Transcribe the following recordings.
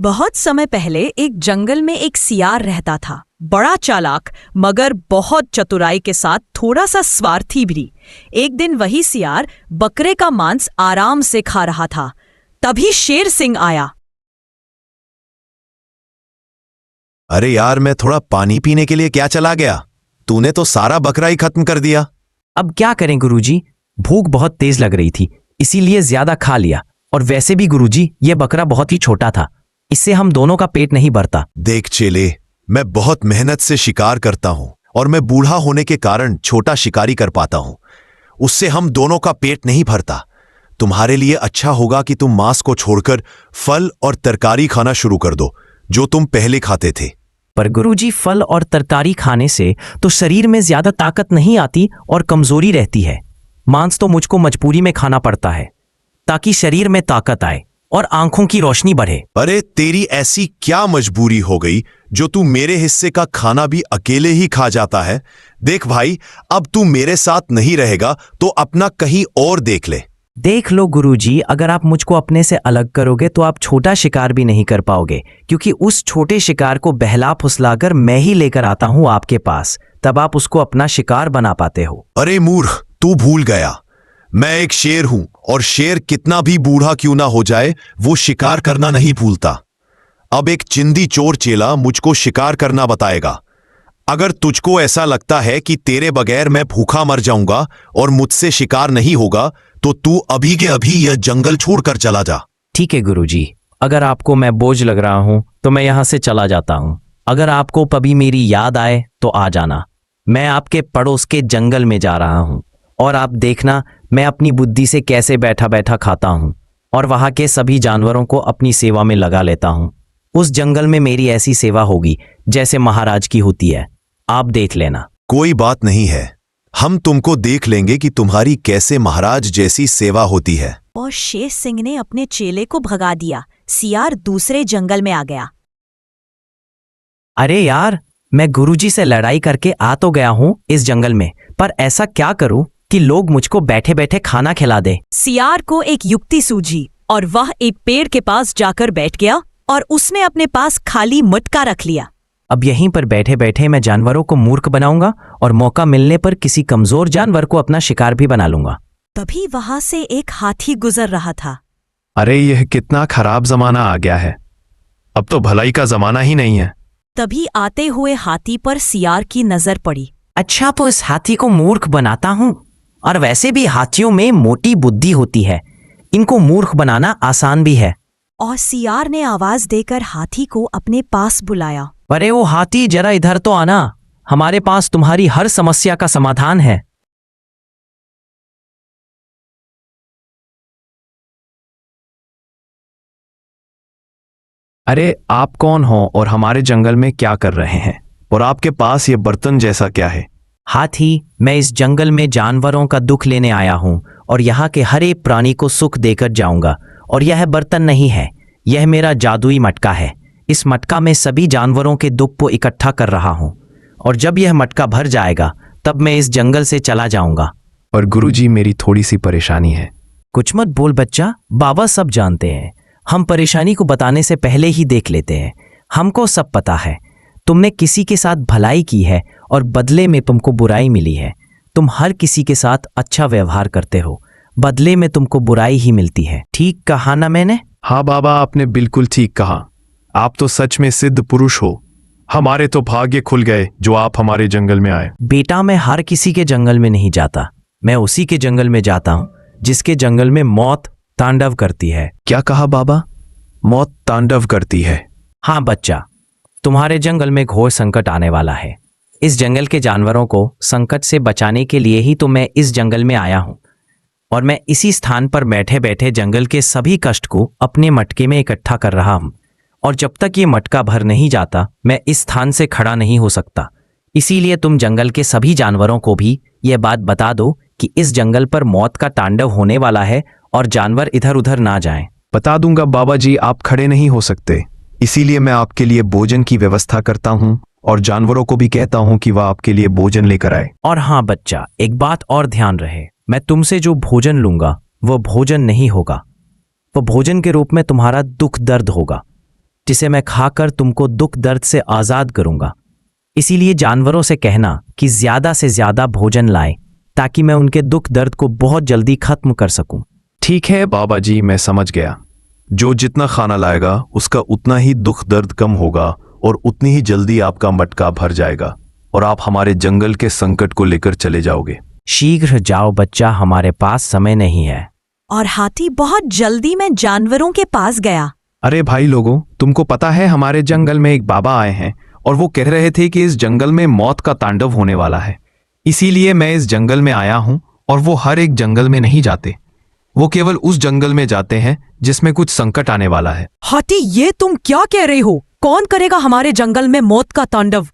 बहुत समय पहले एक जंगल में एक सियार रहता था। बड़ा चालाक मगर बहुत चतुराई के साथ थोड़ा सा स्वार्थी भी। एक दिन वही सियार बकरे का मांस आराम से खा रहा था। तभी शेर सिंह आया। अरे यार, मैं थोड़ा पानी पीने के लिए क्या चला गया। तूने तो सारा बकरा ही खत्म कर दिया। अब क्या करें गुरुजी, भूख बहुत तेज लग रही थी, इसीलिए ज्यादा खा लिया। और वैसे भी गुरुजी, यह बकरा बहुत ही छोटा था, इससे हम दोनों का पेट नहीं भरता। देख चेले, मैं बहुत मेहनत से शिकार करता हूं और मैं बूढ़ा होने के कारण छोटा शिकारी कर पाता हूं। उससे हम दोनों का पेट नहीं भरता। तुम्हारे लिए अच्छा होगा कि तुम मांस को छोड़कर फल और तरकारी खाना शुरू कर दो, जो तुम पहले खाते थे। पर गुरुजी, फल और तरकारी खाने से तो शरीर में ज्यादा ताकत नहीं आती और कमजोरी रहती है। मांस तो मुझको मजबूरी में खाना पड़ता है ताकि शरीर में ताकत आए और आंखों की रोशनी बढ़े। अरे तेरी ऐसी क्या मजबूरी हो गई जो तू मेरे हिस्से का खाना भी अकेले ही खा जाता है? देख भाई, अब तू मेरे साथ नहीं रहेगा तो अपना कहीं और देख ले। देख लो गुरुजी, अगर आप मुझको अपने से अलग करोगे तो आप छोटा शिकार भी नहीं कर पाओगे, क्योंकि उस छोटे शिकार को बहला फुसलाकर मैं ही लेकर आता हूं आपके पास, तब आप उसको अपना शिकार बना पाते हो। अरे मूर्ख, तू भूल गया, मैं एक शेर हूं और शेर कितना भी बूढ़ा क्यों ना हो जाए, वो शिकार करना नहीं भूलता। अब एक चिंदी चोर चेला मुझको शिकार करना बताएगा। अगर तुझको ऐसा लगता है कि तेरे बगैर मैं भूखा मर जाऊंगा और मुझसे शिकार नहीं होगा, तो तू अभी के अभी यह जंगल छोड़कर चला जा। ठीक है गुरुजी, अगर आपको मैं बोझ लग रहा हूं तो मैं यहां से चला जाता हूं। अगर आपको कभी मेरी याद आए तो आ जाना। मैं आपके पड़ोस के जंगल में जा रहा हूं और आप देखना मैं अपनी बुद्धि से कैसे बैठा बैठा खाता हूं और वहां के सभी जानवरों को अपनी सेवा में लगा लेता हूं। उस जंगल में मेरी ऐसी सेवा होगी जैसे महाराज की होती है, आप देख लेना। कोई बात नहीं है, हम तुमको देख लेंगे कि तुम्हारी कैसे महाराज जैसी सेवा होती है। और शेर सिंह ने अपने चेले को भगा दिया। सियार दूसरे जंगल में आ गया। अरे यार, मैं गुरुजी से लड़ाई करके आ तो गया हूं इस जंगल में, पर ऐसा क्या करूं कि लोग मुझको बैठे बैठे खाना खिला दे। सियार को एक युक्ति सूझी और वह एक पेड़ के पास जाकर बैठ गया और उसने अपने पास खाली मटका रख लिया। अब यहीं पर बैठे बैठे मैं जानवरों को मूर्ख बनाऊंगा और मौका मिलने पर किसी कमजोर जानवर को अपना शिकार भी बना लूंगा। तभी वहां से एक हाथी गुजर रहा था। अरे यह कितना खराब जमाना आ गया है, अब तो भलाई का जमाना ही नहीं है। तभी आते हुए हाथी पर सियार की नजर पड़ी। अच्छा, तो इस हाथी को मूर्ख बनाता हूं, और वैसे भी हाथियों में मोटी बुद्धि होती है, इनको मूर्ख बनाना आसान भी है। और सियार ने आवाज देकर हाथी को अपने पास बुलाया। अरे वो हाथी, जरा इधर तो आना, हमारे पास तुम्हारी हर समस्या का समाधान है। अरे आप कौन हो और हमारे जंगल में क्या कर रहे हैं, और आपके पास ये बर्तन जैसा क्या है? हाथी, मैं इस जंगल में जानवरों का दुख लेने आया हूं और यहाँ के हर एक प्राणी को सुख देकर जाऊंगा। और यह बर्तन नहीं है, यह मेरा जादुई मटका है। इस मटका में सभी जानवरों के दुख को इकट्ठा कर रहा हूं, और जब यह मटका भर जाएगा तब मैं इस जंगल से चला जाऊंगा। और गुरुजी, मेरी थोड़ी सी परेशानी है। कुछ मत बोल बच्चा, बाबा सब जानते हैं। हम परेशानी को बताने से पहले ही देख लेते हैं। हमको सब पता है। तुमने किसी के साथ भलाई की है और बदले में तुमको बुराई मिली है। तुम हर किसी के साथ अच्छा व्यवहार करते हो, बदले में तुमको बुराई ही मिलती है। ठीक कहा ना मैंने? हाँ बाबा, आपने बिल्कुल ठीक कहा। आप तो सच में सिद्ध पुरुष हो। हमारे तो भाग्य खुल गए जो आप हमारे जंगल में आए। बेटा, मैं हर किसी के जंगल में नहीं जाता, मैं उसी के जंगल में जाता हूँ जिसके जंगल में मौत तांडव करती है। क्या कहा बाबा? मौत तांडव करती है? हाँ बच्चा, तुम्हारे जंगल में घोर संकट आने वाला है। इस जंगल के जानवरों को संकट से बचाने के लिए ही तो मैं इस जंगल में आया हूँ, और मैं इसी स्थान पर बैठे बैठे जंगल के सभी कष्ट को अपने मटके में इकट्ठा कर रहा हूँ। और जब तक ये मटका भर नहीं जाता मैं इस स्थान से खड़ा नहीं हो सकता। इसीलिए तुम जंगल के सभी जानवरों को भी यह बात बता दो कि इस जंगल पर मौत का तांडव होने वाला है और जानवर इधर उधर ना जाएं। बता दूंगा बाबा जी, आप खड़े नहीं हो सकते, इसीलिए मैं आपके लिए भोजन की व्यवस्था करता हूँ और जानवरों को भी कहता हूँ कि वह आपके लिए भोजन लेकर आए। और हाँ बच्चा, एक बात और ध्यान रहे, मैं तुमसे जो भोजन लूंगा वो भोजन नहीं होगा, वो भोजन के रूप में तुम्हारा दुख दर्द होगा। जिसे मैं खाकर तुमको दुख दर्द से आजाद करूंगा। इसीलिए जानवरों से कहना कि ज्यादा से ज्यादा भोजन लाएं ताकि मैं उनके दुख दर्द को बहुत जल्दी खत्म कर सकूं। ठीक है बाबा जी, मैं समझ गया। जो जितना खाना लाएगा उसका उतना ही दुख दर्द कम होगा और उतनी ही जल्दी आपका मटका भर जाएगा और आप हमारे जंगल के संकट को लेकर चले जाओगे। शीघ्र जाओ बच्चा, हमारे पास समय नहीं है। और हाथी बहुत जल्दी में जानवरों के पास गया। अरे भाई लोगों, तुमको पता है हमारे जंगल में एक बाबा आए हैं और वो कह रहे थे कि इस जंगल में मौत का तांडव होने वाला है। इसीलिए मैं इस जंगल में आया हूं और वो हर एक जंगल में नहीं जाते, वो केवल उस जंगल में जाते हैं जिसमें कुछ संकट आने वाला है। हाथी, ये तुम क्या कह रहे हो? कौन करेगा हमारे जंगल में मौत का तांडव?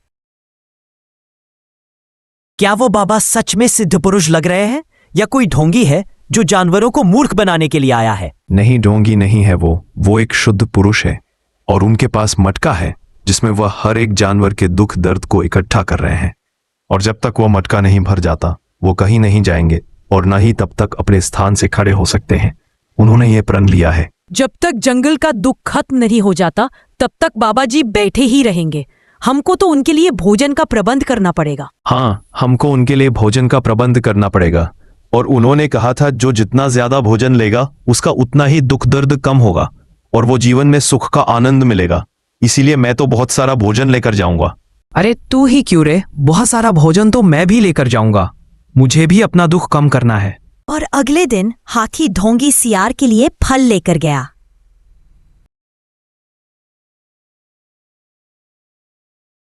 क्या वो बाबा सच में सिद्ध पुरुष लग रहे हैं या कोई ढोंगी है जो जानवरों को मूर्ख बनाने के लिए आया है? नहीं, ढोंगी नहीं है वो एक शुद्ध पुरुष है और उनके पास मटका है जिसमें वह हर एक जानवर के दुख दर्द को इकट्ठा कर रहे हैं। और जब तक वह मटका नहीं भर जाता वो कहीं नहीं जाएंगे और न ही तब तक अपने स्थान से खड़े हो सकते हैं। उन्होंने ये प्रण लिया है। जब तक जंगल का दुख खत्म नहीं हो जाता तब तक बाबा जी बैठे ही रहेंगे। हमको तो उनके लिए भोजन का प्रबंध करना पड़ेगा। हाँ, हमको उनके लिए भोजन का प्रबंध करना पड़ेगा। और उन्होंने कहा था जो जितना ज्यादा भोजन लेगा उसका उतना ही दुख दर्द कम होगा और वो जीवन में सुख का आनंद मिलेगा। इसीलिए मैं तो बहुत सारा भोजन लेकर जाऊंगा। अरे तू ही क्यों रे, बहुत सारा भोजन तो मैं भी लेकर जाऊंगा। मुझे भी अपना दुख कम करना है। और अगले दिन हाथी ढोंगी सियार के लिए फल लेकर गया।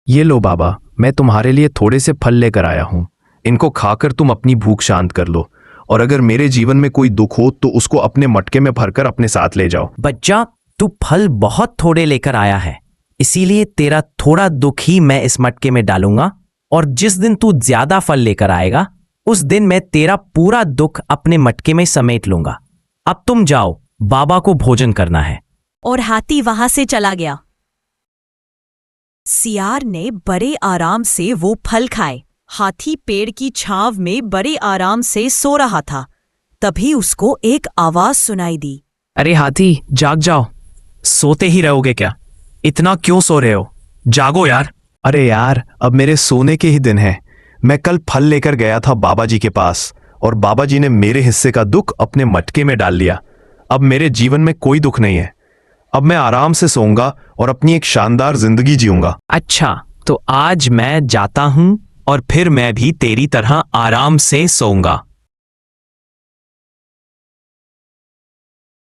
ये लो बाबा, मैं तुम्हारे लिए थोड़े से फल लेकर आया हूं। इनको खाकर तुम अपनी भूख शांत कर लो और अगर मेरे जीवन में कोई दुख हो तो उसको अपने मटके में भरकर अपने साथ ले जाओ। बच्चा, तू फल बहुत थोड़े लेकर आया है, इसीलिए तेरा थोड़ा दुख ही मैं इस मटके में डालूंगा और जिस दिन तू ज्यादा फल लेकर आएगा उस दिन मैं तेरा पूरा दुख अपने मटके में समेट लूंगा। अब तुम जाओ, बाबा को भोजन करना है। और हाथी वहां से चला गया। सियार ने बड़े आराम से वो फल खाए। हाथी पेड़ की छांव में बड़े आराम से सो रहा था। तभी उसको एक आवाज सुनाई दी। अरे हाथी, जाग जाओ। सोते ही रहोगे क्या? इतना क्यों सो रहे हो? जागो यार। अरे यार, अब मेरे सोने के ही दिन है। मैं कल फल लेकर गया था बाबा जी के पास और बाबा जी ने मेरे हिस्से का दुख अपने मटके में डाल लिया। अब मेरे जीवन में कोई दुख नहीं है। अब मैं आराम से सोऊंगा और अपनी एक शानदार जिंदगी जीऊंगा। अच्छा, तो आज मैं जाता हूं और फिर मैं भी तेरी तरह आराम से सोऊंगा।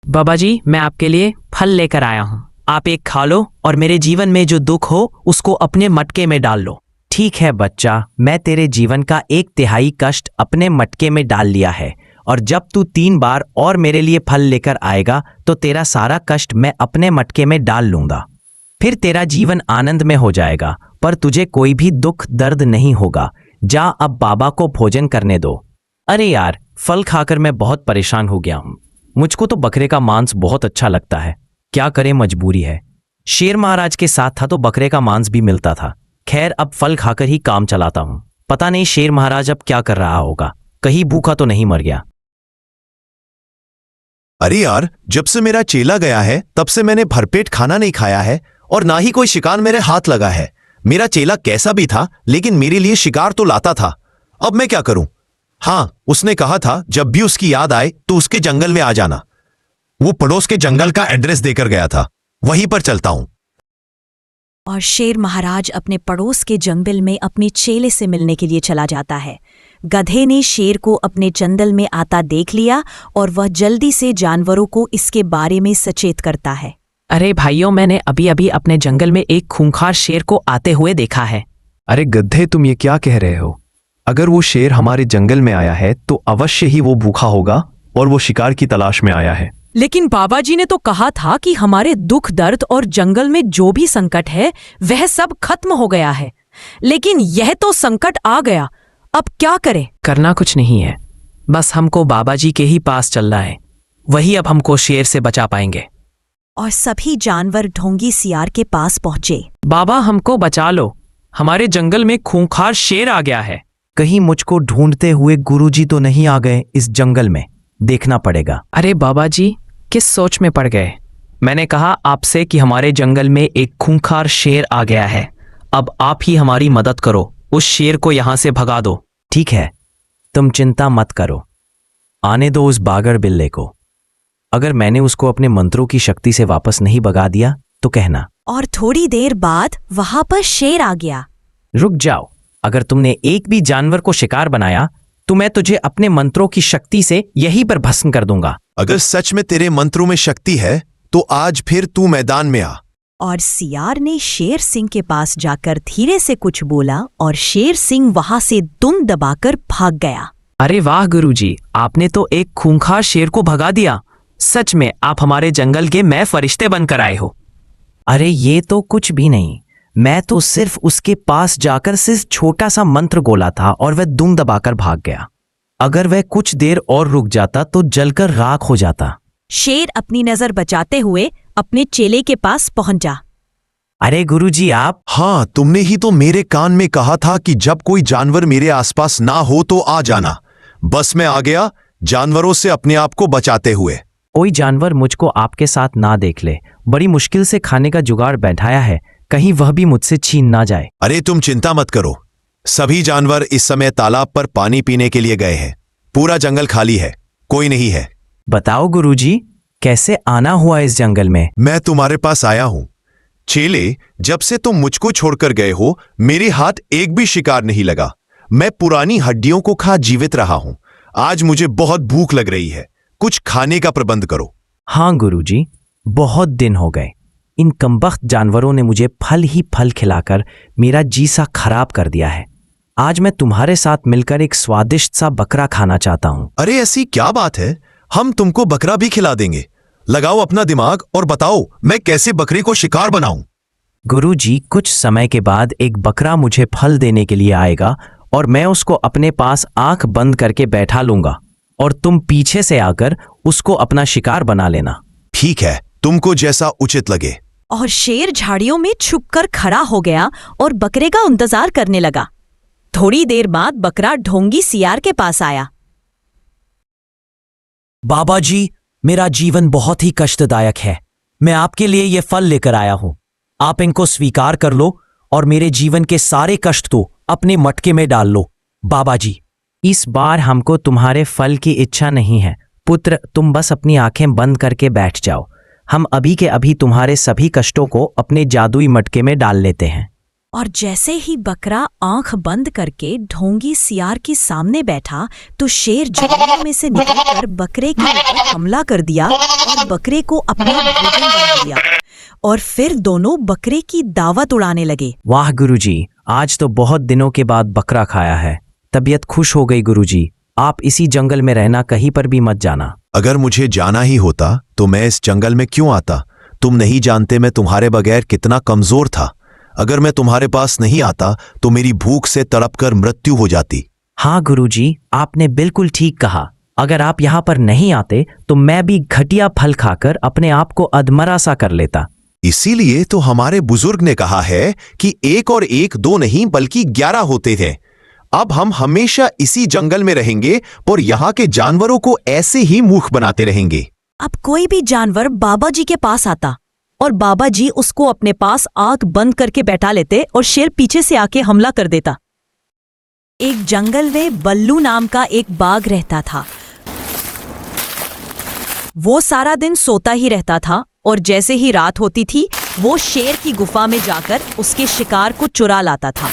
बाबा जी, मैं आपके लिए फल लेकर आया हूं। आप एक खा लो और मेरे जीवन में जो दुख हो उसको अपने मटके में डाल लो। ठीक है बच्चा, मैं तेरे जीवन का 1/3 कष्ट अपने मटके में डाल लिया है और जब तू 3 बार और मेरे लिए फल लेकर आएगा तो तेरा सारा कष्ट मैं अपने मटके में डाल लूंगा। फिर तेरा जीवन आनंद में हो जाएगा, पर तुझे कोई भी दुख दर्द नहीं होगा। जा, अब बाबा को भोजन करने दो। अरे यार, फल खाकर मैं बहुत परेशान हो गया हूं। मुझको तो बकरे का मांस बहुत अच्छा लगता है, क्या करें, मजबूरी है। शेर महाराज के साथ था तो बकरे का मांस भी मिलता था। खैर, अब फल खाकर ही काम चलाता हूं। पता नहीं शेर महाराज अब क्या कर रहा होगा, कहीं भूखा तो नहीं मर गया। अरे यार, जब से मेरा चेला गया है तब से मैंने भरपेट खाना नहीं खाया है और ना ही कोई शिकार मेरे हाथ लगा है। मेरा चेला कैसा भी था लेकिन मेरे लिए शिकार तो लाता था। अब मैं क्या करूं? हाँ, उसने कहा था जब भी उसकी याद आए तो उसके जंगल में आ जाना। वो पड़ोस के जंगल का एड्रेस देकर गया था, वहीं पर चलता हूं। और शेर महाराज अपने पड़ोस के जंगल में अपने चेले से मिलने के लिए चला जाता है। गधे ने शेर को अपने जंगल में आता देख लिया और वह जल्दी से जानवरों को इसके बारे में सचेत करता है। अरे भाइयों, मैंने अभी अभी अपने जंगल में एक खूंखार शेर को आते हुए देखा है। अरे गधे, तुम ये क्या कह रहे हो? अगर वो शेर हमारे जंगल में आया है तो अवश्य ही वो भूखा होगा और वो शिकार की तलाश में आया है। लेकिन बाबा जी ने तो कहा था कि हमारे दुख दर्द और जंगल में जो भी संकट है वह सब खत्म हो गया है, लेकिन यह तो संकट आ गया। अब क्या करें? करना कुछ नहीं है, बस हमको बाबा जी के ही पास चलना है, वही अब हमको शेर से बचा पाएंगे। और सभी जानवर ढोंगी सियार के पास पहुंचे। बाबा, हमको बचा लो, हमारे जंगल में खूंखार शेर आ गया है। कहीं मुझको ढूंढते हुए गुरुजी तो नहीं आ गए इस जंगल में, देखना पड़ेगा। अरे बाबा जी, किस सोच में पड़ गए? मैंने कहा आपसे कि हमारे जंगल में एक खूंखार शेर आ गया है। अब आप ही हमारी मदद करो, उस शेर को यहाँ से भगा दो। ठीक है, तुम चिंता मत करो। आने दो उस बागर बिल्ले को। अगर मैंने उसको अपने मंत्रों की शक्ति से वापस नहीं भगा दिया तो कहना। और थोड़ी देर बाद वहां पर शेर आ गया। रुक जाओ, अगर तुमने एक भी जानवर को शिकार बनाया तो मैं तुझे अपने मंत्रों की शक्ति से यहीं पर भस्म कर दूंगा। अगर सच में तेरे मंत्रों में शक्ति है तो आज फिर तू मैदान में आ। और सियार ने शेर सिंह के पास जाकर धीरे से कुछ बोला और शेर सिंह वहां से दुम दबाकर भाग गया। अरे वाह गुरुजी, आपने तो एक खूंखार शेर को भगा दिया। सच में आप हमारे जंगल के मैं फरिश्ते बनकर आए हो। अरे ये तो कुछ भी नहीं, मैं तो सिर्फ उसके पास जाकर सिर्फ छोटा सा मंत्र बोला था और वह दुम दबाकर भाग गया। अगर वह कुछ देर और रुक जाता तो जलकर राख हो जाता। शेर अपनी नजर बचाते हुए अपने चेले के पास पहुंचा। अरे गुरुजी आप। हाँ, तुमने ही तो मेरे कान में कहा था कि जब कोई जानवर मेरे आसपास ना हो तो आ जाना। बस मैं आ गया, जानवरों से अपने आप को बचाते हुए। कोई जानवर मुझको आपके साथ ना देख ले। बड़ी मुश्किल से खाने का जुगाड़ बैठाया है, कहीं वह भी मुझसे छीन ना जाए। अरे तुम चिंता मत करो, सभी जानवर इस समय तालाब पर पानी पीने के लिए गए हैं। पूरा जंगल खाली है, कोई नहीं है। बताओ गुरुजी, कैसे आना हुआ इस जंगल में? मैं तुम्हारे पास आया हूं। चेले, जब से तुम मुझको छोड़कर गए हो मेरे हाथ एक भी शिकार नहीं लगा। मैं पुरानी हड्डियों को खा जीवित रहा हूं। आज मुझे बहुत भूख लग रही है, कुछ खाने का प्रबंध करो। हाँ गुरुजी, बहुत दिन हो गए। इन कमबख्त जानवरों ने मुझे फल ही फल खिलाकर मेरा जी सा खराब कर दिया है। आज मैं तुम्हारे साथ मिलकर एक स्वादिष्ट सा बकरा खाना चाहता हूं। अरे ऐसी क्या बात है, हम तुमको बकरा भी खिला देंगे। लगाओ अपना दिमाग और बताओ मैं कैसे बकरे को शिकार बनाऊं। गुरुजी, कुछ समय के बाद एक बकरा मुझे फल देने के लिए आएगा और मैं उसको अपने पास आंख बंद करके बैठा लूंगा और तुम पीछे से आकर उसको अपना शिकार बना लेना। ठीक है, तुमको जैसा उचित लगे। और शेर झाड़ियों में छुपकर खड़ा हो गया और बकरे का इंतजार करने लगा। थोड़ी देर बाद बकरा ढोंगी सियार के पास आया। बाबा जी, मेरा जीवन बहुत ही कष्टदायक है। मैं आपके लिए ये फल लेकर आया हूं। आप इनको स्वीकार कर लो और मेरे जीवन के सारे कष्ट तो अपने मटके में डाल लो। बाबा जी, इस बार हमको तुम्हारे फल की इच्छा नहीं है। पुत्र, तुम बस अपनी आंखें बंद करके बैठ जाओ। हम अभी के अभी तुम्हारे सभी कष्टों को अपने जादुई मटके में डाल लेते हैं। और जैसे ही बकरा आंख बंद करके ढोंगी सियार के सामने बैठा तो शेर जंगल में से निकलकर बकरे के ऊपर हमला कर दिया और बकरे को अपना भोजन बना लिया। और फिर दोनों बकरे की दावत उड़ाने लगे। वाह गुरुजी, आज तो बहुत दिनों के बाद बकरा खाया है। तबीयत खुश हो गई गुरुजी। आप इसी जंगल में रहना, कहीं पर भी मत जाना। अगर मुझे जाना ही होता तो मैं इस जंगल में क्यों आता? तुम नहीं जानते मैं तुम्हारे बगैर कितना कमजोर था। अगर मैं तुम्हारे पास नहीं आता तो मेरी भूख से तड़पकर मृत्यु हो जाती। हाँ गुरुजी, आपने बिल्कुल ठीक कहा। अगर आप यहाँ पर नहीं आते तो मैं भी घटिया फल खाकर अपने आप को अधमरा सा कर लेता। इसीलिए तो हमारे बुजुर्ग ने कहा है कि 1 और 1 2 नहीं बल्कि 11 होते थे। अब हम हमेशा इसी जंगल में रहेंगे और यहाँ के जानवरों को ऐसे ही मूर्ख बनाते रहेंगे। अब कोई भी जानवर बाबा जी के पास आता और बाबा जी उसको अपने पास आंख बंद करके बैठा लेते और शेर पीछे से आके हमला कर देता। एक जंगल में बल्लू नाम का एक बाघ रहता था। वो सारा दिन सोता ही रहता था और जैसे ही रात होती थी वो शेर की गुफा में जाकर उसके शिकार को चुरा लाता था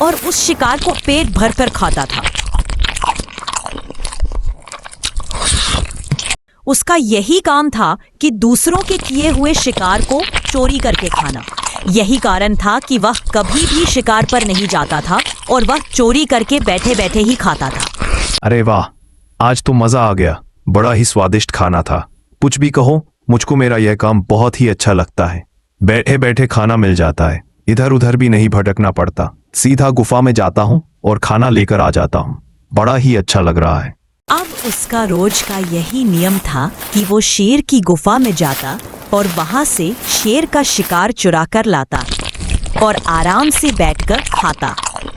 और उस शिकार को पेट भर कर खाता था। उसका यही काम था कि दूसरों के किए हुए शिकार को चोरी करके खाना। यही कारण था कि वह कभी भी शिकार पर नहीं जाता था और वह चोरी करके बैठे बैठे ही खाता था। अरे वाह, आज तो मजा आ गया। बड़ा ही स्वादिष्ट खाना था। कुछ भी कहो, मुझको मेरा यह काम बहुत ही अच्छा लगता है। बैठे बैठे खाना मिल जाता है, इधर उधर भी नहीं भटकना पड़ता। सीधा गुफा में जाता हूँ और खाना लेकर आ जाता हूँ। बड़ा ही अच्छा लग रहा है। अब उसका रोज का यही नियम था कि वो शेर की गुफा में जाता और वहां से शेर का शिकार चुरा कर लाता और आराम से बैठकर खाता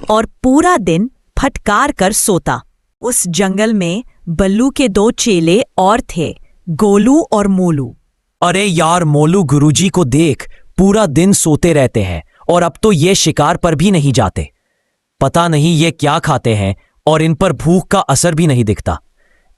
और पूरा दिन फटकार कर सोता। उस जंगल में बल्लू के 2 चेले और थे, गोलू और मोलू। अरे यार मोलू, गुरुजी को देख, पूरा दिन सोते रहते हैं और अब तो ये शिकार पर भी नहीं जाते। पता नहीं ये क्या खाते हैं और इन पर भूख का असर भी नहीं दिखता।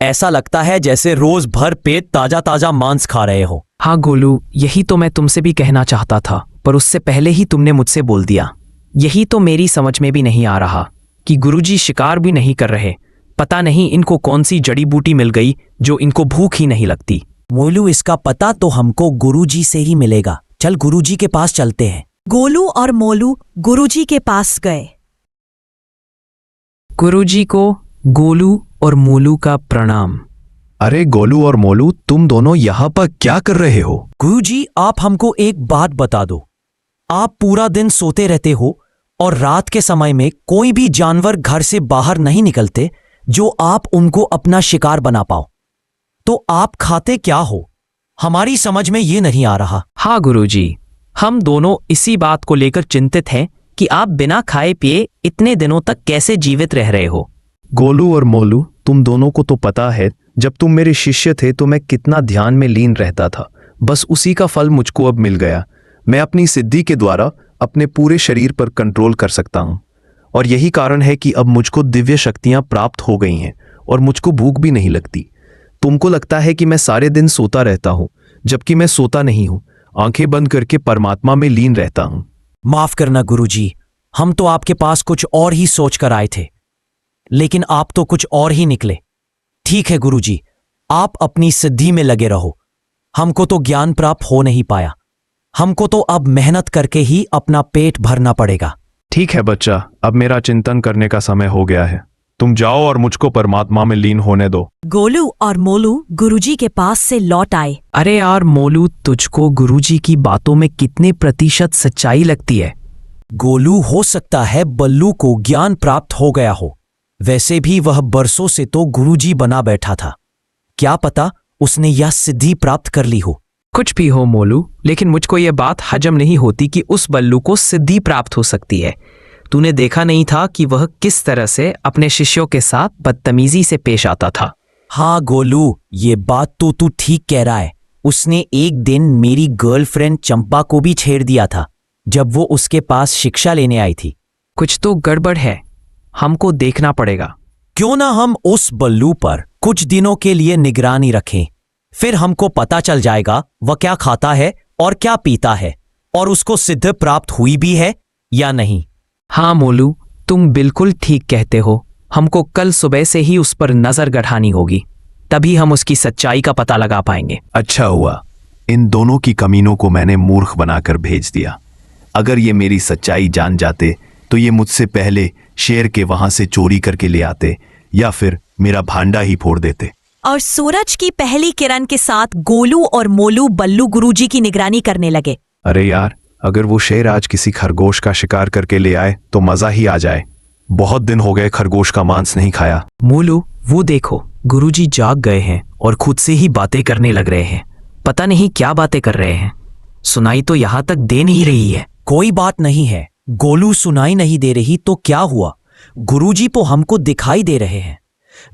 ऐसा लगता है जैसे रोज भर पेट ताजा ताजा मांस खा रहे हो। हाँ गोलू, यही तो मैं तुमसे भी कहना चाहता था, पर उससे पहले ही तुमने मुझसे बोल दिया। यही तो मेरी समझ में भी नहीं आ रहा कि गुरुजी शिकार भी नहीं कर रहे। पता नहीं इनको कौन सी जड़ी बूटी मिल गई जो इनको भूख ही नहीं लगती। मोलू, इसका पता तो हमको गुरुजी से ही मिलेगा। चल गुरुजी के पास चलते हैं। गोलू और मोलू गुरुजी के पास गए। गुरुजी को गोलू और मोलू का प्रणाम। अरे गोलू और मोलू, तुम दोनों यहाँ पर क्या कर रहे हो? गुरुजी, आप हमको एक बात बता दो। आप पूरा दिन सोते रहते हो और रात के समय में कोई भी जानवर घर से बाहर नहीं निकलते जो आप उनको अपना शिकार बना पाओ। तो आप खाते क्या हो? हमारी समझ में ये नहीं आ रहा। हाँ गुरुजी, हम दोनों इसी बात को लेकर चिंतित हैं कि आप बिना खाए पिए इतने दिनों तक कैसे जीवित रह रहे हो। गोलू और मोलू, तुम दोनों को तो पता है जब तुम मेरे शिष्य थे तो मैं कितना ध्यान में लीन रहता था। बस उसी का फल मुझको अब मिल गया। मैं अपनी सिद्धि के द्वारा अपने पूरे शरीर पर कंट्रोल कर सकता हूँ और यही कारण है कि अब मुझको दिव्य शक्तियाँ प्राप्त हो गई हैं और मुझको भूख भी नहीं लगती। तुमको लगता है कि मैं सारे दिन सोता रहता हूँ, जबकि मैं सोता नहीं हूँ। आंखें बंद करके परमात्मा में लीन रहता हूँ। माफ करना गुरुजी, हम तो आपके पास कुछ और ही सोच कर आए थे, लेकिन आप तो कुछ और ही निकले। ठीक है गुरुजी, आप अपनी सिद्धि में लगे रहो। हमको तो ज्ञान प्राप्त हो नहीं पाया। हमको तो अब मेहनत करके ही अपना पेट भरना पड़ेगा। ठीक है बच्चा, अब मेरा चिंतन करने का समय हो गया है। तुम जाओ और मुझको परमात्मा में लीन होने दो। गोलू और मोलू गुरुजी के पास से लौट आए। अरे यार मोलू, तुझको गुरुजी की बातों में कितने प्रतिशत सच्चाई लगती है? गोलू, हो सकता है बल्लू को ज्ञान प्राप्त हो गया हो। वैसे भी वह बरसों से तो गुरुजी बना बैठा था। क्या पता उसने यह सिद्धि प्राप्त कर ली हो। कुछ भी हो मोलू, लेकिन मुझको यह बात हजम नहीं होती कि उस बल्लू को सिद्धि प्राप्त हो सकती है। तूने देखा नहीं था कि वह किस तरह से अपने शिष्यों के साथ बदतमीजी से पेश आता था? हाँ गोलू, ये बात तो तू ठीक कह रहा है। उसने एक दिन मेरी गर्लफ्रेंड चंपा को भी छेड़ दिया था जब वो उसके पास शिक्षा लेने आई थी। कुछ तो गड़बड़ है, हमको देखना पड़ेगा। क्यों ना हम उस बल्लू पर कुछ दिनों के लिए निगरानी रखें, फिर हमको पता चल जाएगा वह क्या खाता है और क्या पीता है और उसको सिद्ध प्राप्त हुई भी है या नहीं। हाँ मोलू, तुम बिल्कुल ठीक कहते हो। हमको कल सुबह से ही उस पर नजर गढ़ानी होगी, तभी हम उसकी सच्चाई का पता लगा पाएंगे। अच्छा हुआ इन दोनों की कमीनों को मैंने मूर्ख बनाकर भेज दिया। अगर ये मेरी सच्चाई जान जाते तो ये मुझसे पहले शेर के वहां से चोरी करके ले आते या फिर मेरा भांडा ही फोड़ देते। और सूरज की पहली किरण के साथ गोलू और मोलू बल्लू गुरुजी की निगरानी करने लगे। अरे यार, अगर वो शेर आज किसी खरगोश का शिकार करके ले आए तो मजा ही आ जाए। बहुत दिन हो गए खरगोश का मांस नहीं खाया। मोलू, वो देखो, गुरुजी जाग गए हैं और खुद से ही बातें करने लग रहे हैं। पता नहीं क्या बातें कर रहे हैं। सुनाई तो यहाँ तक दे नहीं रही है। कोई बात नहीं है गोलू, सुनाई नहीं दे रही तो क्या हुआ? गुरुजी तो हमको दिखाई दे रहे हैं।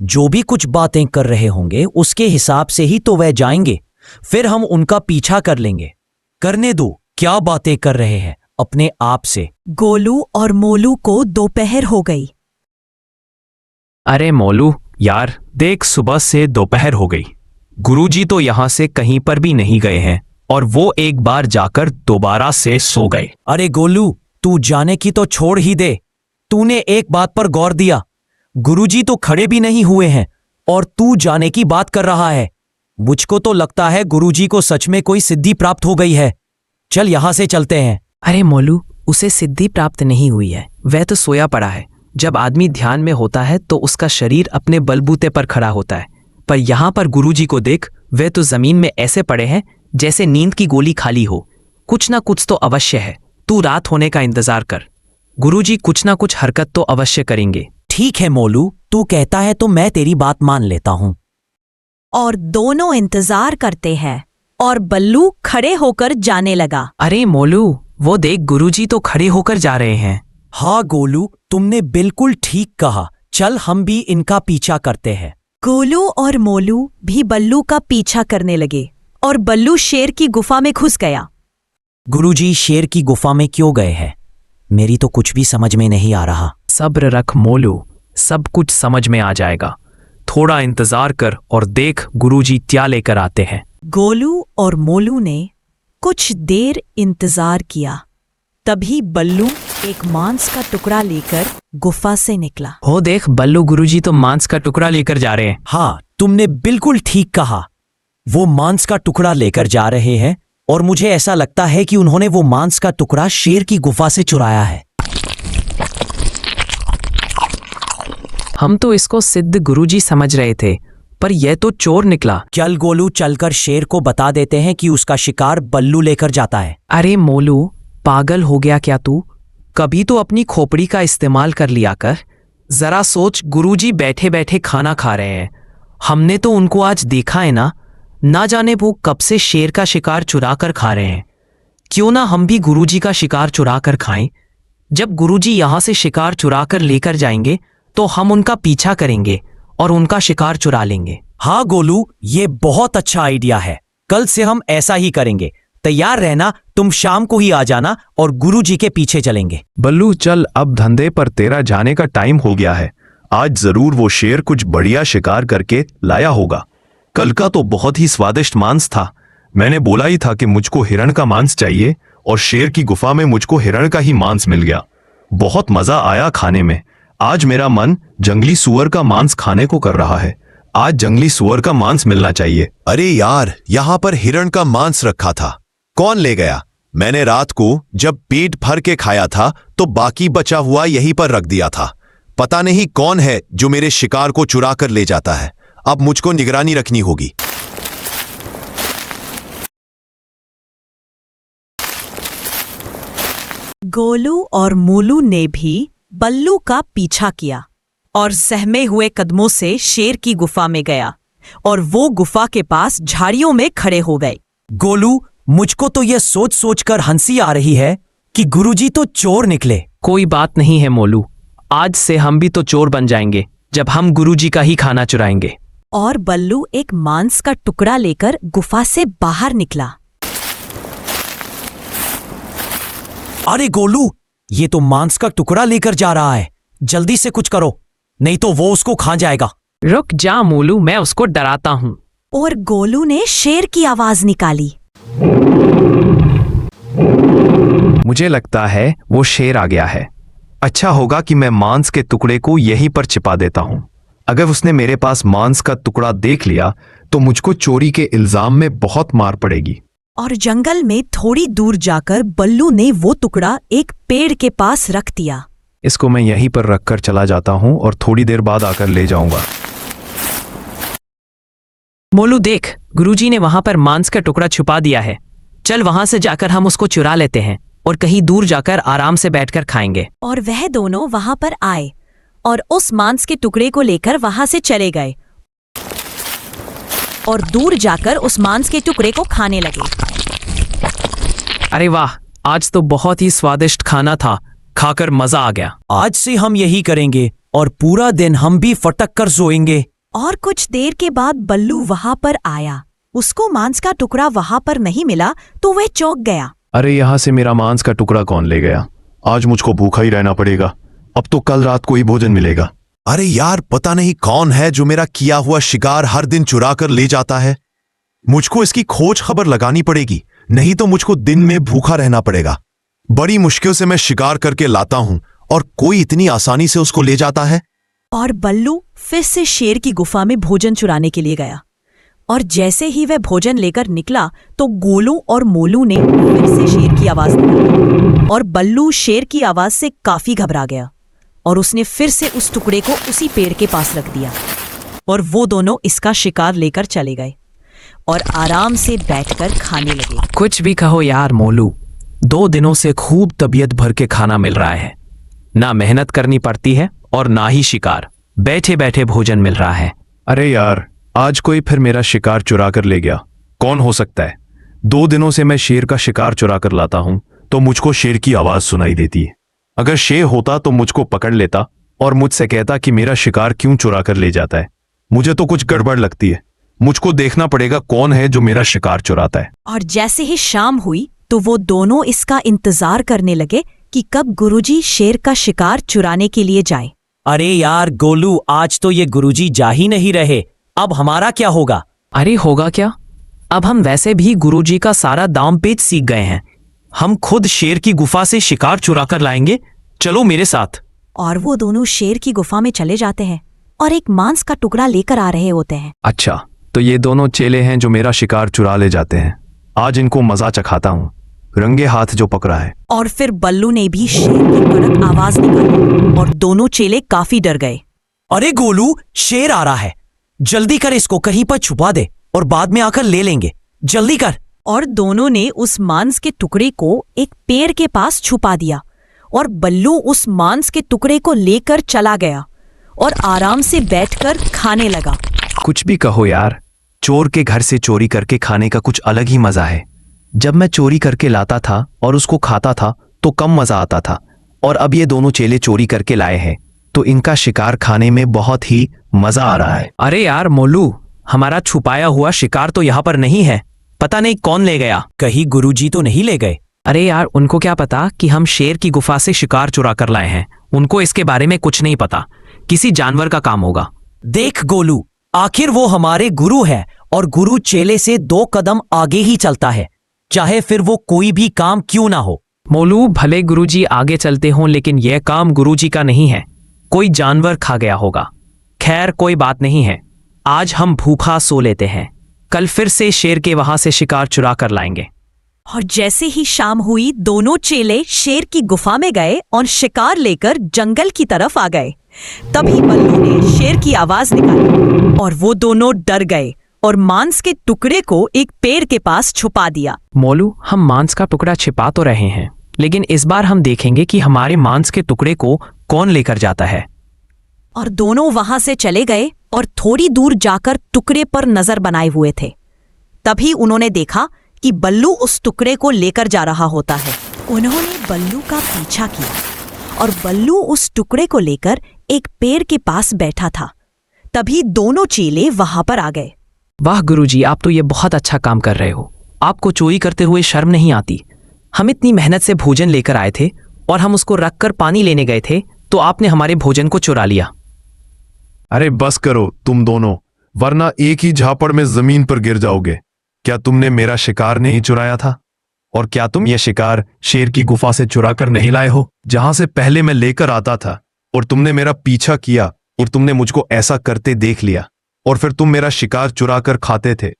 जो भी कुछ बातें कर रहे होंगे उसके हिसाब से ही तो वह जाएंगे, फिर हम उनका पीछा कर लेंगे। करने दो, क्या बातें कर रहे हैं अपने आप से। गोलू और मोलू को दोपहर हो गई। अरे मोलू यार, देख, सुबह से दोपहर हो गई। गुरुजी तो यहाँ से कहीं पर भी नहीं गए हैं और वो एक बार जाकर दोबारा से सो गए। अरे गोलू, तू जाने की तो छोड़ ही दे। तूने एक बात पर गौर दिया? गुरुजी तो खड़े भी नहीं हुए हैं और तू जाने की बात कर रहा है। मुझको तो लगता है गुरुजी को सच में कोई सिद्धि प्राप्त हो गई है। चल यहां से चलते हैं। अरे मोलू, उसे सिद्धि प्राप्त नहीं हुई है, वह तो सोया पड़ा है। जब आदमी ध्यान में होता है तो उसका शरीर अपने बलबूते पर खड़ा होता है, पर यहाँ पर गुरुजी को देख, वे तो जमीन में ऐसे पड़े हैं जैसे नींद की गोली खाली हो। कुछ ना कुछ तो अवश्य है। तू रात होने का इंतजार कर, गुरुजी कुछ ना कुछ हरकत तो अवश्य करेंगे। ठीक है मोलू, तू कहता है तो मैं तेरी बात मान लेता हूं। और दोनों इंतजार करते हैं और बल्लू खड़े होकर जाने लगा। अरे मोलू, वो देख, गुरुजी तो खड़े होकर जा रहे हैं। हाँ गोलू, तुमने बिल्कुल ठीक कहा। चल हम भी इनका पीछा करते हैं। गोलू और मोलू भी बल्लू का पीछा करने लगे और बल्लू शेर की गुफा में घुस गया। गुरुजी शेर की गुफा में क्यों गए हैं? मेरी तो कुछ भी समझ में नहीं आ रहा। सब्र रख मोलू, सब कुछ समझ में आ जाएगा। थोड़ा इंतजार कर और देख गुरुजी क्या लेकर आते हैं। गोलू और मोलू ने कुछ देर इंतजार किया। तभी बल्लू एक मांस का टुकड़ा लेकर गुफा से निकला। हो देख बल्लू, गुरुजी तो मांस का टुकड़ा लेकर जा रहे हैं। हाँ, तुमने बिल्कुल ठीक कहा। वो मांस का टुकड़ा लेकर जा रहे हैं और मुझे ऐसा लगता है कि उन्होंने वो मांस का टुकड़ा शेर की गुफा से चुराया है। हम तो इसको सिद्ध गुरुजी समझ रहे थे, पर यह तो चोर निकला। चल गोलू, चलकर शेर को बता देते हैं कि उसका शिकार बल्लू लेकर जाता है। अरे मोलू, पागल हो गया क्या तू? कभी तो अपनी खोपड़ी का इस्तेमाल कर लिया कर। जरा सोच, गुरुजी बैठे बैठे खाना खा रहे हैं। हमने तो उनको आज देखा है ना जाने वो कब से शेर का शिकार चुरा कर खा रहे हैं। क्यों ना हम भी गुरुजी का शिकार चुरा कर खाएं? जब गुरुजी यहां से शिकार चुरा कर लेकर जाएंगे तो हम उनका पीछा करेंगे और उनका शिकार चुरा लेंगे। हाँ गोलू, ये बहुत अच्छा आइडिया है। कल से हम ऐसा ही करेंगे। तैयार रहना, तुम शाम को ही आ जाना और गुरुजी के पीछे चलेंगे। बल्लू चल, अब धंधे पर तेरा जाने का टाइम हो गया है। आज जरूर वो शेर कुछ बढ़िया शिकार करके लाया होगा। कल का तो बहुत ही स्वादिष्ट मांस था। मैंने बोला ही था कि मुझको हिरण का मांस चाहिए और शेर की गुफा में मुझको हिरण का ही मांस मिल गया। बहुत मजा आया खाने में। आज मेरा मन जंगली सुअर का मांस खाने को कर रहा है। आज जंगली सुअर का मांस मिलना चाहिए। अरे यार, यहाँ पर हिरण का मांस रखा था, कौन ले गया? मैंने रात को जब पेट भर के खाया था तो बाकी बचा हुआ यहीं पर रख दिया था। पता नहीं कौन है जो मेरे शिकार को चुरा कर ले जाता है। अब मुझको निगरानी रखनी होगी। गोलू और मोलू ने भी बल्लू का पीछा किया और सहमे हुए कदमों से शेर की गुफा में गया और वो गुफा के पास झाड़ियों में खड़े हो गए। गोलू, मुझको तो यह सोच सोच कर हंसी आ रही है कि गुरुजी तो चोर निकले। कोई बात नहीं है मोलू, आज से हम भी तो चोर बन जाएंगे जब हम गुरुजी का ही खाना चुराएंगे। और बल्लू एक मांस का टुकड़ा लेकर गुफा से बाहर निकला। अरे गोलू, ये तो मांस का टुकड़ा लेकर जा रहा है। जल्दी से कुछ करो, नहीं तो वो उसको खा जाएगा। रुक जा मोलू, मैं उसको डराता हूँ। और गोलू ने शेर की आवाज निकाली। मुझे लगता है वो शेर आ गया है। अच्छा होगा कि मैं मांस के टुकड़े को यहीं पर छिपा देता हूँ। अगर उसने मेरे पास मांस का टुकड़ा देख लिया तो मुझको चोरी के इल्जाम में बहुत मार पड़ेगी। और जंगल में थोड़ी दूर जाकर बल्लू ने वो टुकड़ा एक पेड़ के पास रख दिया। इसको मैं यहीं पर रखकर चला जाता हूँ और थोड़ी देर बाद आकर ले जाऊंगा। मोलू देख, गुरुजी ने वहां पर मांस का टुकड़ा छुपा दिया है। चल वहां से जाकर हम उसको चुरा लेते हैं और कहीं दूर जाकर आराम से बैठकर खाएंगे। और वह दोनों वहां पर आए और उस मांस के टुकड़े को लेकर वहां से चले गए और दूर जाकर उस मांस के टुकड़े को खाने लगे। अरे वाह, आज तो बहुत ही स्वादिष्ट खाना था, खाकर मजा आ गया। आज से हम यही करेंगे और पूरा दिन हम भी फटक कर सोएंगे। और कुछ देर के बाद बल्लू वहां पर आया। उसको मांस का टुकड़ा वहां पर नहीं मिला तो वह चौंक गया। अरे यहाँ से मेरा मांस का टुकड़ा कौन ले गया? आज मुझको भूखा ही रहना पड़ेगा। अब तो कल रात को ही भोजन मिलेगा। अरे यार, पता नहीं कौन है जो मेरा किया हुआ शिकार हर दिन चुरा कर ले जाता है। मुझको इसकी खोज खबर लगानी पड़ेगी, नहीं तो मुझको दिन में भूखा रहना पड़ेगा। बड़ी मुश्किल से मैं शिकार करके लाता हूं और कोई इतनी आसानी से उसको ले जाता है। और बल्लू फिर से शेर की गुफा में भोजन चुराने के लिए गया और जैसे ही वह भोजन लेकर निकला तो गोलू और मोलू ने फिर से शेर की आवाज निकाली और बल्लू शेर की आवाज से काफी घबरा गया और उसने फिर से उस टुकड़े को उसी पेड़ के पास रख दिया और वो दोनों इसका शिकार लेकर चले गए और आराम से बैठकर खाने लगे। कुछ भी कहो यार मोलू, 2 दिनों से खूब तबीयत भर के खाना मिल रहा है। ना मेहनत करनी पड़ती है और ना ही शिकार, बैठे बैठे भोजन मिल रहा है। अरे यार, आज कोई फिर मेरा शिकार चुरा कर ले गया। कौन हो सकता है? 2 दिनों से मैं शेर का शिकार चुरा कर लाता हूं तो मुझको शेर की आवाज सुनाई देती है। अगर शेर होता तो मुझको पकड़ लेता और मुझसे कहता कि मेरा शिकार क्यों चुरा कर ले जाता है। मुझे तो कुछ गड़बड़ लगती है। मुझको देखना पड़ेगा कौन है जो मेरा शिकार चुराता है। और जैसे ही शाम हुई तो वो दोनों इसका इंतजार करने लगे कि कब गुरुजी शेर का शिकार चुराने के लिए जाएं। अरे यार गोलू, आज तो ये गुरुजी जा ही नहीं रहे, अब हमारा क्या होगा? अरे होगा क्या? अब हम वैसे भी गुरुजी का सारा दाम पेच सीख गए हैं। हम खुद शेर की गुफा से शिकार चुरा कर लाएंगे, चलो मेरे साथ। और वो दोनों शेर की गुफा में चले जाते हैं और एक मांस का टुकड़ा लेकर आ रहे होते हैं। अच्छा, तो ये दोनों चेले हैं जो मेरा शिकार चुरा ले जाते हैं। आज इनको मजा चखाता हूँ, रंगे हाथ जो पकड़ा है। और फिर बल्लू ने भी शेर की कड़क आवाज निकाली और दोनों चेले काफी डर गए। अरे गोलू, शेर आ रहा है, जल्दी कर, इसको कहीं पर छुपा दे और बाद में आकर ले लेंगे, जल्दी कर। और दोनों ने उस मांस के टुकड़े को एक पेड़ के पास छुपा दिया और बल्लू उस मांस के टुकड़े को लेकर चला गया और आराम से बैठकर खाने लगा। कुछ भी कहो यार, चोर के घर से चोरी करके खाने का कुछ अलग ही मजा है। जब मैं चोरी करके लाता था और उसको खाता था तो कम मजा आता था, और अब ये दोनों चेले चोरी करके लाए हैं तो इनका शिकार खाने में बहुत ही मजा आ रहा है। अरे यार मोलू, हमारा छुपाया हुआ शिकार तो यहाँ पर नहीं है, पता नहीं कौन ले गया। कहीं गुरुजी तो नहीं ले गए? अरे यार, उनको क्या पता कि हम शेर की गुफा से शिकार चुरा कर लाए हैं। उनको इसके बारे में कुछ नहीं पता, किसी जानवर का काम होगा। देख गोलू, आखिर वो हमारे गुरु है और गुरु चेले से 2 कदम आगे ही चलता है, चाहे फिर वो कोई भी काम क्यों ना हो। मोलू, भले गुरुजी आगे चलते हों लेकिन यह काम गुरुजी का नहीं है, कोई जानवर खा गया होगा। खैर कोई बात नहीं है, आज हम भूखा सो लेते हैं, कल फिर से शेर के वहां से शिकार चुरा कर लाएंगे। और जैसे ही शाम हुई दोनों चेले शेर की गुफा में गए और शिकार लेकर जंगल की तरफ आ गए। तभी बल्लू ने शेर की आवाज निकाली और वो दोनों डर गए और मांस के टुकड़े को एक पेड़ के पास छुपा दिया। मोलू, हम मांस का टुकड़ा छिपा तो रहे हैं, लेकिन इस बार हम देखेंगे कि हमारे मांस के टुकड़े को कौन लेकर जाता है। और दोनों वहां से चले गए और थोड़ी दूर जाकर टुकड़े पर नजर बनाए हुए थे। तभी उन्होंने देखा कि बल्लू उस टुकड़े को लेकर जा रहा होता है। उन्होंने बल्लू का पीछा किया और बल्लू उस टुकड़े को लेकर एक पेड़ के पास बैठा था। तभी दोनों चेले वहां पर आ गए। वाह गुरुजी, आप तो ये बहुत अच्छा काम कर रहे हो। आपको चोरी करते हुए शर्म नहीं आती? हम इतनी मेहनत से भोजन लेकर आए थे और हम उसको रखकर पानी लेने गए थे तो आपने हमारे भोजन को चुरा लिया। अरे बस करो तुम दोनों, वरना एक ही झापड़ में जमीन पर गिर जाओगे। क्या तुमने मेरा शिकार नहीं चुराया था? और क्या तुम यह शिकार शेर की गुफा से चुरा कर नहीं लाए हो, जहां से पहले मैं लेकर आता था? और तुमने मेरा पीछा किया और तुमने मुझको ऐसा करते देख लिया, और फिर तुम मेरा शिकार चुरा कर खाते थे,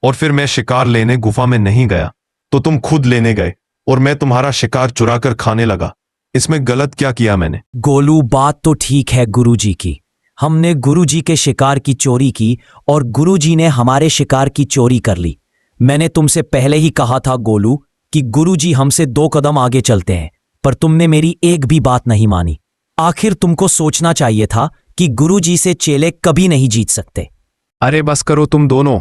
और फिर मैं शिकार लेने गुफा में नहीं गया तो तुम खुद लेने गए और मैं तुम्हारा शिकार चुरा कर खाने लगा। इसमें गलत क्या किया मैंने? गोलू, बात तो ठीक है गुरुजी की, हमने गुरुजी के शिकार की चोरी की और गुरुजी ने हमारे शिकार की चोरी कर ली। मैंने तुमसे पहले ही कहा था गोलू कि गुरुजी हमसे 2 कदम आगे चलते हैं, पर तुमने मेरी एक भी बात नहीं मानी। आखिर तुमको सोचना चाहिए था कि गुरुजी से चेले कभी नहीं जीत सकते। अरे बस करो तुम दोनों,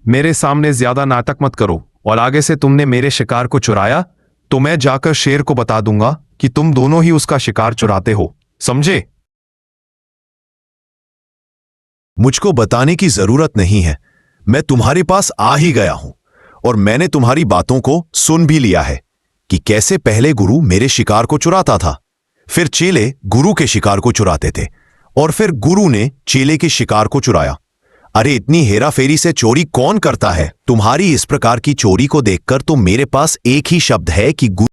मेरे सामने ज्यादा नाटक मत करो, और आगे से तुमने मेरे शिकार को चुराया तो मैं जाकर शेर को बता दूंगा कि तुम दोनों ही उसका शिकार चुराते हो, समझे? मुझको बताने की जरूरत नहीं है, मैं तुम्हारे पास आ ही गया हूं और मैंने तुम्हारी बातों को सुन भी लिया है कि कैसे पहले गुरु मेरे शिकार को चुराता था, फिर चेले गुरु के शिकार को चुराते थे और फिर गुरु ने चेले के शिकार को चुराया। अरे इतनी हेराफेरी से चोरी कौन करता है? तुम्हारी इस प्रकार की चोरी को देखकर तो मेरे पास एक ही शब्द है कि